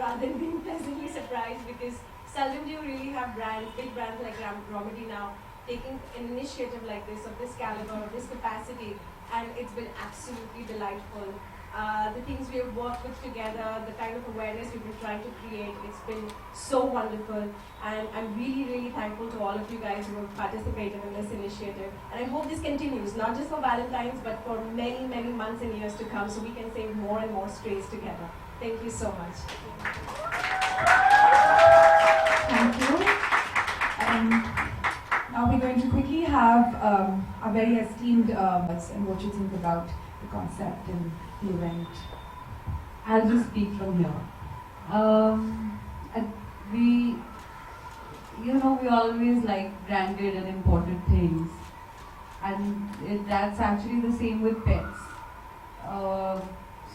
rather than being pleasantly surprised, because seldom do you really have brands, big brands like Romedy now, taking an initiative like this, of this caliber, of this capacity, and it's been absolutely delightful. The things we have worked with together, the kind of awareness we've been trying to create, it's been so wonderful. And I'm really, really thankful to all of you guys who have participated in this initiative. And I hope this continues, not just for Valentine's, but for many, many months and years to come, so we can save more and more strays together. Thank you so much. Thank you. Now we're going to quickly have a very esteemed and what you think about the concept and the event. I'll just speak from here. We always like branded and imported things, and that's actually the same with pets.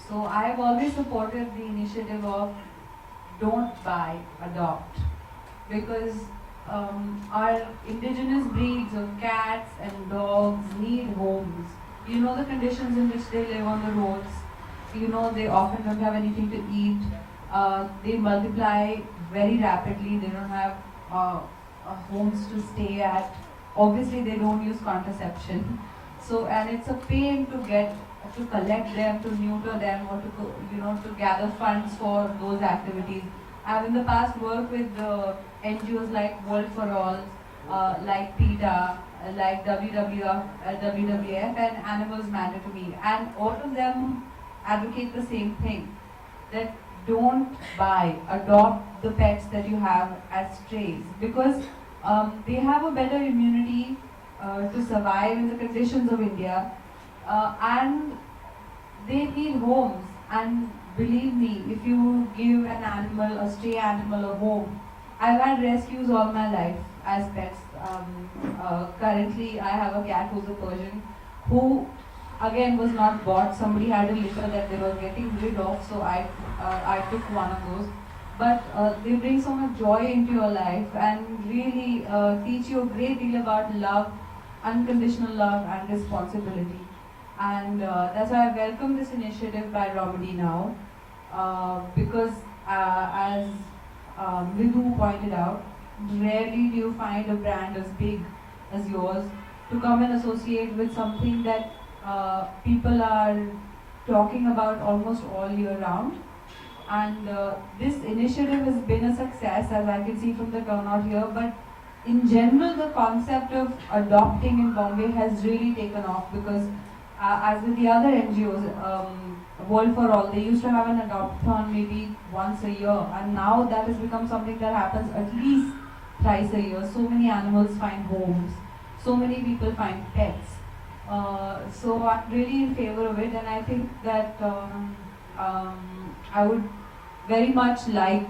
So I've always supported the initiative of don't buy, adopt, because our indigenous breeds of cats and dogs need homes. You know the conditions in which they live on the roads. You know they often don't have anything to eat. They multiply very rapidly. They don't have homes to stay at. Obviously, they don't use contraception. So, and it's a pain to collect them, to neuter them, or to gather funds for those activities. I've in the past worked with NGOs like World for All, like PETA, like WWF, and Animals Matter to Me, and all of them advocate the same thing, that don't buy, adopt the pets that you have as strays, because they have a better immunity to survive in the conditions of India, and they need homes. And believe me, if you give an animal, a stray animal, a home, I've had rescues all my life as pets. Currently, I have a cat who's a Persian, who again was not bought. Somebody had a litter that they were getting rid of, so I took one of those. But they bring so much joy into your life and really teach you a great deal about love, unconditional love and responsibility. And that's why I welcome this initiative by Romedy now, because as Vidhu pointed out, rarely do you find a brand as big as yours to come and associate with something that people are talking about almost all year round. And this initiative has been a success, as I can see from the turnout here, but in general the concept of adopting in Bombay has really taken off, because as with the other NGOs, World for All, they used to have an adopt-a-thon maybe once a year, and now that has become something that happens at least thrice a year. So many animals find homes, so many people find pets. So I'm really in favor of it, and I think that I would very much like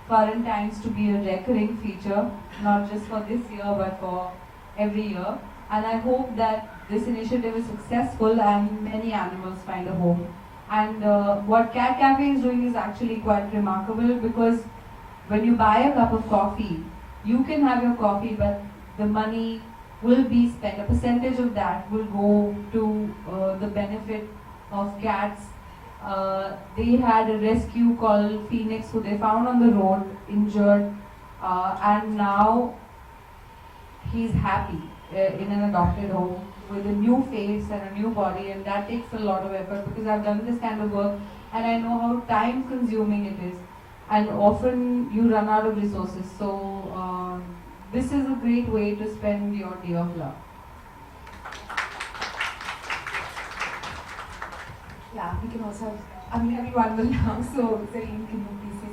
Quarantines to be a recurring feature, not just for this year but for every year. And I hope that this initiative is successful and many animals find a home. And what Cat Cafe is doing is actually quite remarkable, because when you buy a cup of coffee, you can have your coffee, but the money will be spent. A percentage of that will go to the benefit of cats. They had a rescue called Phoenix, who they found on the road, injured, and now he's happy in an adopted home with a new face and a new body, and that takes a lot of effort, because I've done this kind of work and I know how time consuming it is, and often you run out of resources. So this is a great way to spend your day of love. Yeah, we can also have, everyone will now, so Zareen, can you please say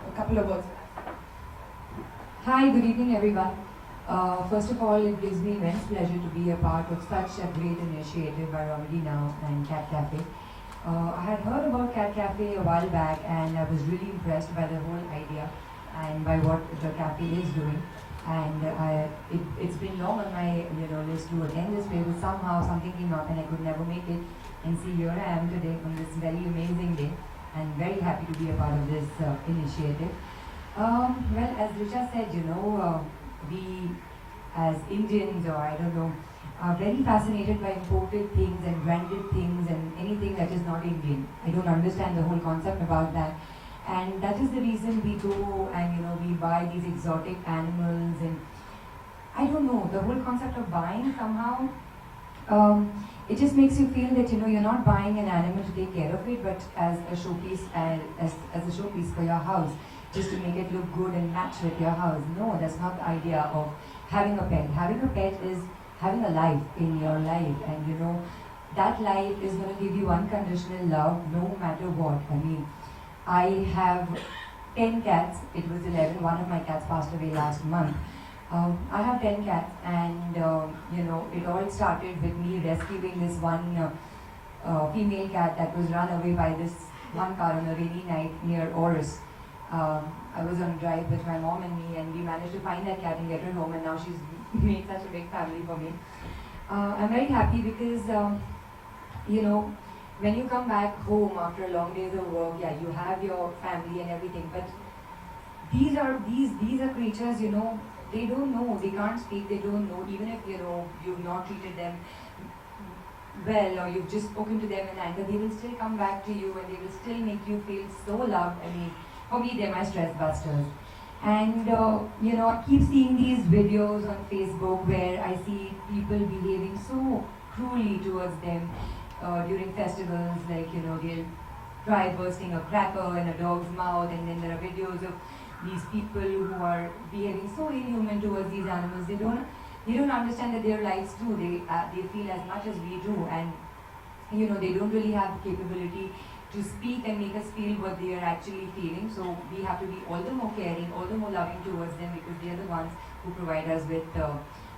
a couple of words? Hi, good evening everyone. First of all, it gives me immense pleasure to be a part of such a great initiative by Romedy Now and Cat Cafe. I had heard about Cat Cafe a while back, and I was really impressed by the whole idea and by what the cafe is doing. And it's been long on my list to attend this place, but somehow something came up and I could never make it. And see, here I am today on this very amazing day, and very happy to be a part of this initiative. Well, as Richa said, we as Indians, or I don't know, are very fascinated by imported things and branded things and anything that is not Indian. I don't understand the whole concept about that. And that is the reason we go and we buy these exotic animals. And I don't know, the whole concept of buying somehow, it just makes you feel that you're not buying an animal to take care of it, but as a showpiece, as a showpiece for your house, just to make it look good and match with your house. No, that's not the idea of having a pet. Having a pet is having a life in your life, and that life is going to give you unconditional love no matter what. I mean, I have 10 cats. It was 11. One of my cats passed away last month. I have 10 cats, and it all started with me rescuing this one female cat that was run away by this one car on a rainy night near Oris. I was on a drive with my mom and me, and we managed to find that cat and get her home, and now she's made such a big family for me. I'm very happy because, when you come back home after a long days of work, yeah, you have your family and everything, but these are creatures, they don't know, they can't speak, they don't know, even if, you've not treated them well or you've just spoken to them in anger, they will still come back to you and they will still make you feel so loved. I mean, for me, they're my stress busters. And, I keep seeing these videos on Facebook where I see people behaving so cruelly towards them during festivals, like, they'll try bursting a cracker in a dog's mouth, and then there are videos of these people who are behaving so inhuman towards these animals. They don't understand that their lives too. They feel as much as we do, and they don't really have the capability to speak and make us feel what they are actually feeling. So we have to be all the more caring, all the more loving towards them, because they are the ones who provide us with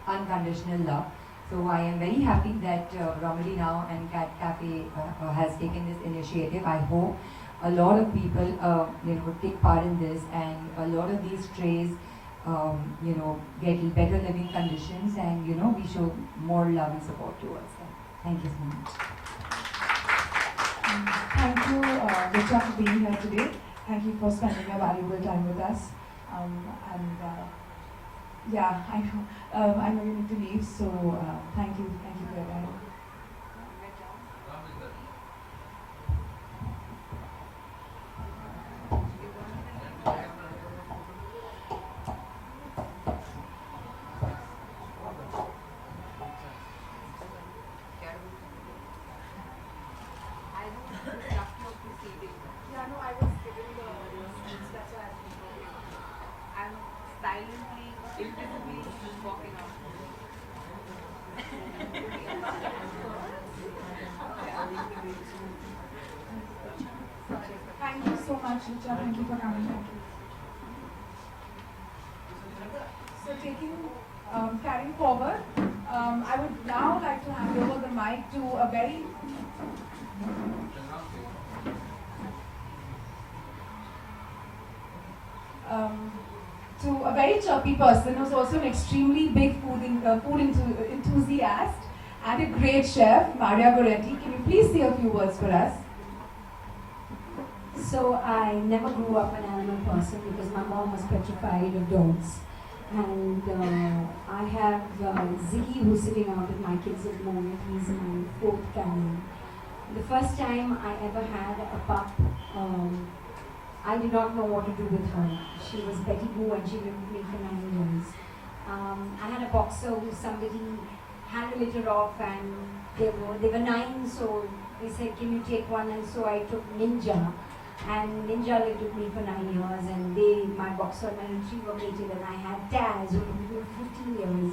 unconditional love. So I am very happy that Romedy Now and Cat Cafe has taken this initiative. I hope a lot of people take part in this, and a lot of these strays get better living conditions, and we show more love and support towards them. Thank you so much. Thank you, Richa, for being here today. Thank you for spending your valuable time with us. Yeah, I know you need to leave, so thank you for your time. Thank you so much, Richa. Thank you for coming. So carrying forward, I would now like to hand over the mic to a very chirpy person who's also an extremely big food enthusiast and a great chef, Maria Goretti. Can you please say a few words for us? So I never grew up an animal person because my mom was petrified of dogs. And I have Ziggy, who's sitting out with my kids at the moment. He's my fourth family. The first time I ever had a pup, I did not know what to do with her. She was Betty Boo and she lived with me for 9 years. I had a boxer who somebody had a litter off, and they were 9, so they said, can you take one? And so I took Ninja. And Ninja lived with me for 9 years, and my boxer and my retriever mated, and I had Taz, who lived with me for 15 years.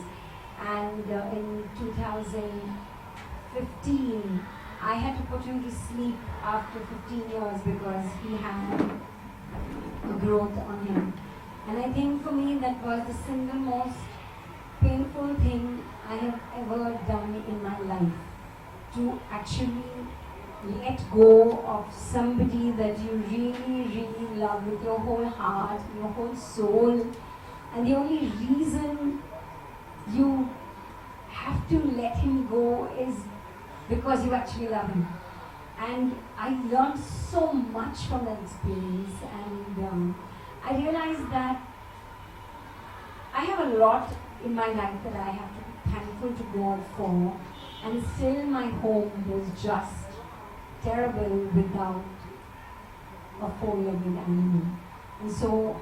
And in 2015, I had to put him to sleep after 15 years because he had a growth on him. And I think for me that was the single most painful thing I have ever done in my life, to actually let go of somebody that you really, really love with your whole heart, your whole soul, and the only reason you have to let him go is because you actually love him. And I learned so much from that experience, and I realized that I have a lot in my life that I have to be thankful to God for, and still my home was just terrible without a four-legged animal. And so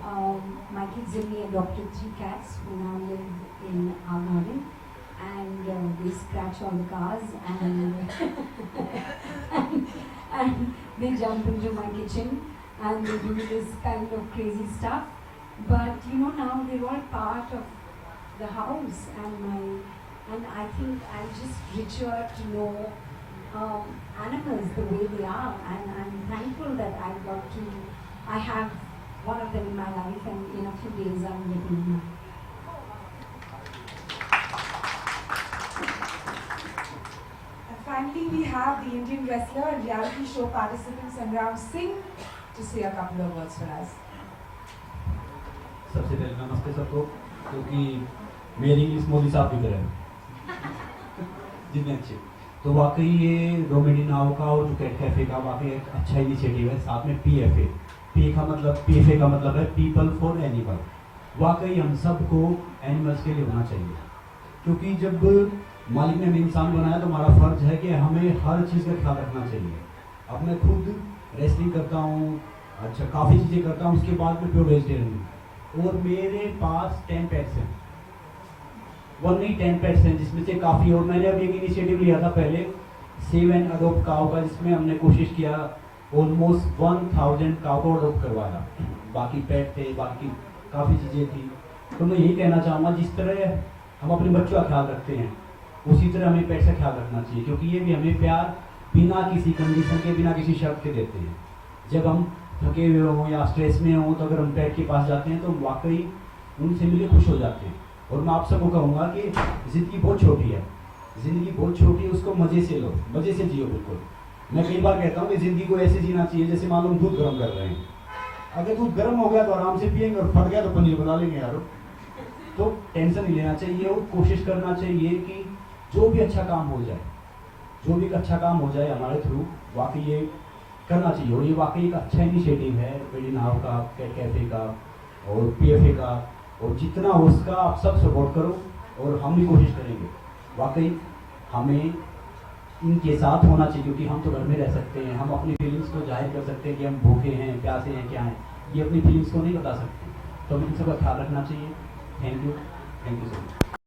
my kids and me adopted 3 cats who now live in our garden, and they scratch all the cars and, and they jump into my kitchen and they do this kind of crazy stuff. But you know, now they're all part of the house, and I think I'm just richer to know animals the way they are, and I'm thankful that I have one of them in my life, and in a few days I'm getting one. And finally, we have the Indian wrestler and reality show participant Sangram Singh to say a couple of words for us. सबसे पहले नमस्ते सबको, क्योंकि मेरी English Modi साहब की तरह है जितने अच्छे। तो वाकई ये रोमेडी नाव का और जो कैट कैफे का वाकई एक अच्छा इनिशिएटिव है। साथ में पीएफए का मतलब है पीपल फॉर एनिमल। वाकई हम सबको एनिमल्स के लिए होना चाहिए, क्योंकि जब मालिक ने हमें इंसान बनाया तो हमारा फर्ज है कि हमें हर चीज़ का ख्याल रखना चाहिए। अब मैं खुद रेसलिंग करता हूँ, अच्छा काफ़ी चीज़ें करता हूँ, उसके बाद मैं प्योर वेजिटेरियन हूँ और मेरे पास 10 पेट्स हैं। 1 नहीं 10 पेट्स हैं, जिसमें से काफ़ी, और मैंने अभी एक इनिशिएटिव लिया था पहले सेव एंड अडोप्ट काउ का, जिसमें हमने कोशिश किया ऑलमोस्ट 1000 काउ को अडोप्ट करवाया। बाकी पेट थे, बाकी काफ़ी चीज़ें थी। तो मैं यही कहना चाहूँगा, जिस तरह हम अपने बच्चों का ख्याल रखते हैं उसी तरह हमें पेट का ख्याल रखना चाहिए, क्योंकि ये भी हमें प्यार बिना किसी कंडीशन के, बिना किसी शर्त के देते हैं। जब हम थके हुए हों या स्ट्रेस में हों तो अगर हम पेट के पास जाते हैं तो वाकई उनसे मिलकर खुश हो जाते हैं। और मैं आप सबको कहूँगा कि ज़िंदगी बहुत छोटी है, ज़िंदगी बहुत छोटी है, उसको मज़े से लो, मज़े से जियो। बिल्कुल मैं कई बार कहता हूँ कि ज़िंदगी को ऐसे जीना चाहिए जैसे मान लो हम दूध गर्म कर रहे हैं। अगर दूध गर्म हो गया तो आराम से पियेंगे और फट गया तो पनीर बना लेंगे यार। तो टेंशन नहीं लेना चाहिए और कोशिश करना चाहिए कि जो भी अच्छा काम हो जाए, जो भी अच्छा काम हो जाए हमारे थ्रू, वाकई ये करना चाहिए। और ये वाकई एक अच्छा इनिशिएटिव है रोमेडी नाव का, कैट कैफे का और पीएफए का, और जितना हो उसका आप सब सपोर्ट करो और हम भी कोशिश करेंगे। वाकई हमें इनके साथ होना चाहिए, क्योंकि हम तो घर में रह सकते हैं, हम अपनी फीलिंग्स को जाहिर कर सकते हैं कि हम भूखे हैं, प्यासे हैं, क्या हैं, ये अपनी फीलिंग्स को नहीं बता सकते। तो हमें इन सबका ख्याल रखना चाहिए। Thank you so much.